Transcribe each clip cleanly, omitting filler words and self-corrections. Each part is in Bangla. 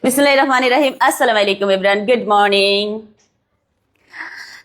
বিসমিল্লাহির রহমানির রহিম। আসসালামু আলাইকুম everyone, good morning.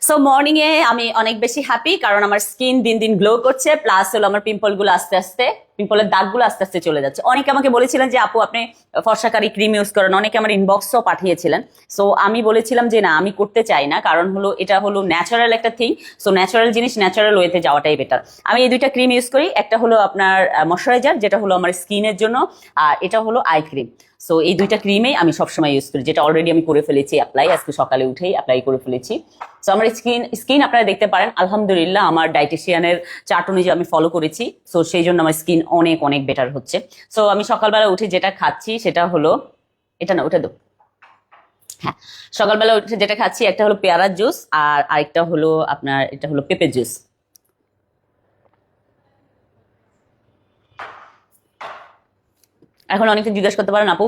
So morning এ আমি অনেক বেশি হ্যাপি, কারণ আমার স্কিন দিন দিন গ্লো করছে, প্লাস হলো আমার পিম্পলগুলো আস্তে আস্তে, পিম্পলের দাগগুলো আস্তে আস্তে চলে যাচ্ছে। অনেকে আমাকে বলেছিলেন যে আপু আপনি ফর্সাকারী ক্রিম ইউজ করেন, অনেকে আমার ইনবক্সও পাঠিয়েছিলেন। সো আমি বলেছিলাম যে না, আমি করতে চাই না, কারণ হলো এটা হলো ন্যাচারাল একটা থিং। সো ন্যাচারাল জিনিস ন্যাচারাল ওয়েতে যাওয়াটাই বেটার। আমি এই দুইটা ক্রিম ইউজ করি, একটা হলো আপনার ময়শ্চারাইজার, যেটা হলো আমার স্কিনের জন্য, আর এটা হলো আই ক্রিম। সো এই দুইটা ক্রিমেই আমি সবসময় ইউজ করি, যেটা অলরেডি আমি করে ফেলেছি অ্যাপ্লাই, আজকে সকালে উঠেই অ্যাপ্লাই করে ফেলেছি। সো আমার স্কিন আপনারা দেখতে পারেন, আলহামদুলিল্লাহ আমার ডায়েটিশিয়ানের চার্ট অনুযায়ী আমি ফলো করেছি। সো সেই জন্য আমার স্কিন অনেক অনেক বেটার হচ্ছে। সো আমি সকালবেলা উঠে যেটা খাচ্ছি সেটা হলো, এটা না ওটা দো, হ্যাঁ, সকালবেলা উঠে যেটা খাচ্ছি একটা হলো পেয়ারার জুস, আর আরেকটা হলো আপনার এটা হলো পেঁপে জুস। এখন অনেকে জিজ্ঞেস করতে পারেন আপু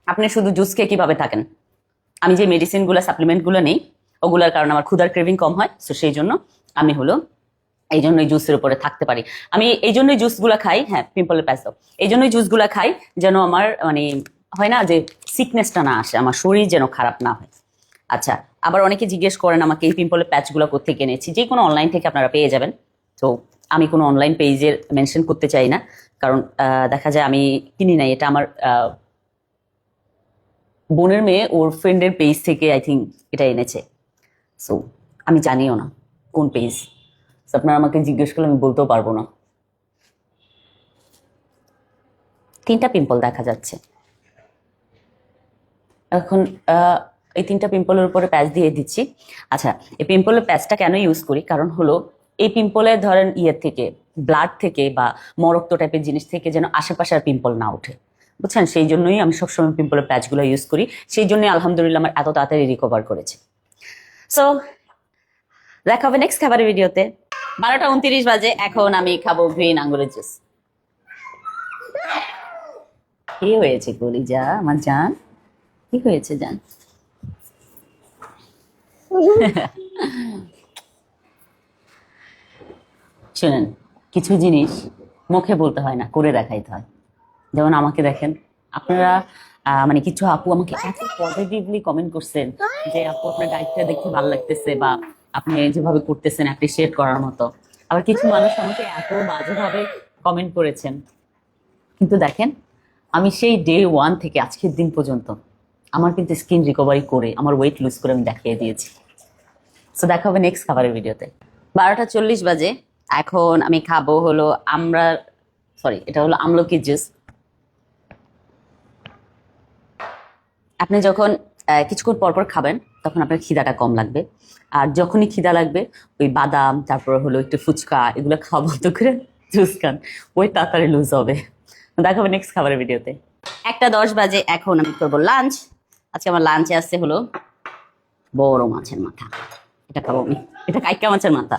আপনি শুধু জুস খেয়ে কিভাবে থাকেন? আমি যে মেডিসিনগুলো সাপ্লিমেন্টগুলো নেই, ওগুলোর কারণে আমার ক্ষুধার ক্রেভিং কম হয়। সো সেই জন্য আমি হলো এই জন্যই জুসের উপরে থাকতে পারি। আমি এই জন্যই জুসগুলো খাই, হ্যাঁ পিম্পলের প্যাচও এই জন্যই জুসগুলো খাই, যেন আমার মানে হয় না যে সিকনেসটা না আসে, আমার শরীর যেন খারাপ না হয়। আচ্ছা, আবার অনেকে জিজ্ঞেস করেন আমাকে এই পিম্পলের প্যাচগুলো কোত্থেকে এনেছি। যে কোনো অনলাইন থেকে আপনারা পেয়ে যাবেন। তো আমি কোনো অনলাইন পেজের মেনশন করতে চাই না, কারণ দেখা যায় আমি কিনি নাই, এটা আমার বোনের মেয়ে ওর ফ্রেন্ডের পেজ থেকে আই থিঙ্ক এটা এনেছে। সো আমি জানিও না কোন পেজ। আপনারা আমাকে জিজ্ঞেস করলে আমি বলতেও পারবো না। 3টা পিম্পল দেখা যাচ্ছে এখন। এই 3টা পিম্পলের উপরে প্যাচ দিয়ে দিচ্ছি। আচ্ছা, এই পিম্পলের প্যাচটা কেন ইউজ করি, কারণ হলো এই পিম্পলের ধরেন ইয়ের থেকে, ব্লাড থেকে বা মরক্ত টাইপের জিনিস থেকে যেন আশেপাশে আর পিম্পল না ওঠে, বুঝছেন? সেই জন্যই আমি সবসময় পিম্পলের প্যাচগুলো ইউজ করি। সেই জন্যই আলহামদুলিল্লাহ আমার এত তাড়াতাড়ি রিকভার করেছে। সো দেখা হবে নেক্সট খাবারের ভিডিওতে। 12টা 29 বাজে, এখন আমি খাবো গ্রিন আঙ্গুরের জুস। কি হয়েছে কলিজা আমার জান, কি হয়েছে জান? শুনেন, কিছু জিনিস মুখে বলতে হয় না, করে দেখাইতে হয়। যেমন আমাকে দেখেন, আপনারা মানে কিছু আপু আমাকে এত পজিটিভলি কমেন্ট করছেন যে আপু আপনার ডায়েটটা দেখতে ভালো লাগতেছে, বা আপনি যেভাবে করতেছেন অ্যাপ্রিসিয়েট করার মতো। আবার কিছু মানুষ আমাকে এত বাজেভাবে কমেন্ট করেছেন। কিন্তু দেখেন, আমি সেই ডে 1 থেকে আজকের দিন পর্যন্ত আমার কিন্তু স্কিন রিকভারি করে আমার ওয়েট লুজ করে আমি দেখিয়ে দিয়েছি। সো দেখা হবে নেক্সট খাবারের ভিডিওতে। 12টা 40 বাজে, এখন আমি খাবো হলো এটা হলো আমলকি জুস। আপনি যখন কিছুক্ষণ পরপর খাবেন তখন আপনার খিদাটা কম লাগবে, আর যখনই খিদা লাগবে ওই বাদাম, তারপর হলো একটু ফুচকা, এগুলো খাওয়া বন্ধ করে জুস খান, ওই তাড়াতাড়ি লুজ হবে। দেখা হবে নেক্সট খাবারের ভিডিওতে। 1টা 10 বাজে, এখন আমি করবো লাঞ্চ। আজকে আমার লাঞ্চে আসছে হলো বড় মাছের মাথা, এটা খাবো আমি। এটা কাইকা মাছের মাথা।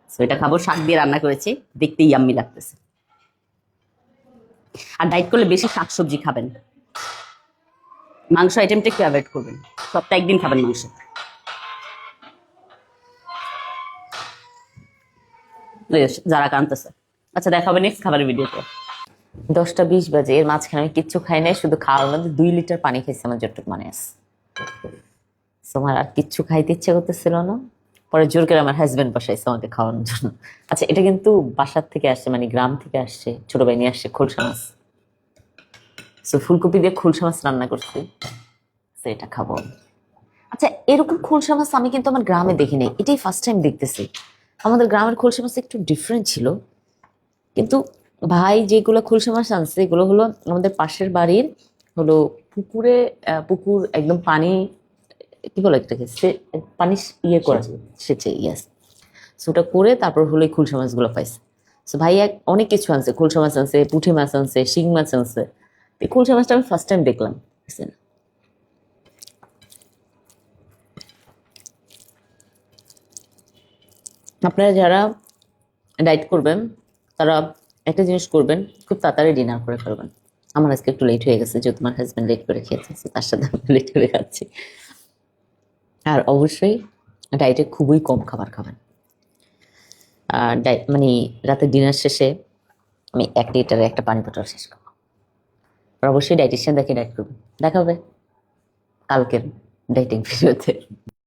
সো এটা খাবো, শাক দিয়ে রান্না করেছি, দেখতে ইয়াম্মি লাগতেছে। আর ডায়েট করলে বেশি শাকসবজি খাবেন, মাংস আইটেমটা একটু অ্যাভয়েড করবেন, সপ্তাহে একদিন খাবেন মাংস। যারা কানতেছে। আচ্ছা, দেখা হবে নেক্সট খাবারের ভিডিওতে। 10টা 20 বাজে, এর মাঝখানে আমি কিচ্ছু খাই নাই, শুধু খাওয়ার মধ্যে 2 লিটার পানি খাইছি আমার যতটুকু মানে আছে। তোমার আর কিচ্ছু খাইতে ইচ্ছে করতেছিল না, পরে জোর করে আমার হাজবেন্ড বসাইছে আমাকে খাওয়ানোর জন্য। আচ্ছা, এটা কিন্তু বাসার থেকে আসছে, মানে গ্রাম থেকে আসছে, ছোট ভাই নিয়ে আসছে খোলসা মাছ। সো ফুলকপি দিয়ে খোলসা মাছ রান্না করছি, তো এটা খাবো। আচ্ছা, এরকম খোলসা মাছ আমি কিন্তু আমার গ্রামে দেখি নাই, এটাই ফার্স্ট টাইম দেখতেছি। আমাদের গ্রামের খোলসা মাছ একটু ডিফারেন্ট ছিল, কিন্তু ভাই যেগুলো খোলসা মাছ আনছে এগুলো হলো আমাদের পাশের বাড়ির হলো পুকুরে, পুকুর একদম পানি, কি বলে এটাকে, পানি ইয়ে করা, সেচে, ইয়াস। সো ওটা করে তারপর হলো এই খোলসা মাছগুলো পাইছে। সো ভাই অনেক কিছু আনছে, খোলসা মাছ আনছে, পুঁটি মাছ আনছে, শিং মাছ আনছে। এই খোলসা মাছটা আমি ফার্স্ট টাইম দেখলাম, বুঝছেন? আপনারা যারা ডায়েট করবেন তারা একটা জিনিস করবেন, খুব তাড়াতাড়ি ডিনার করে ফেলবেন। আমার আজকে একটু লেট হয়ে গেছে, যেহেতু তোমার হাজব্যান্ড লেট করে খেয়েছে, তার সাথে আমি লেট করে খাচ্ছি। আর অবশ্যই ডায়েটে খুবই কম খাবার খাবেন। আর মানে রাতে ডিনার শেষে আমি 1 লিটারে একটা পানি বোতল শেষ করবো। আর অবশ্যই ডাইটিশিয়ান দেখে ডাইট করবেন। দেখা হবে কালকের ডাইটিং ভিডিওতে।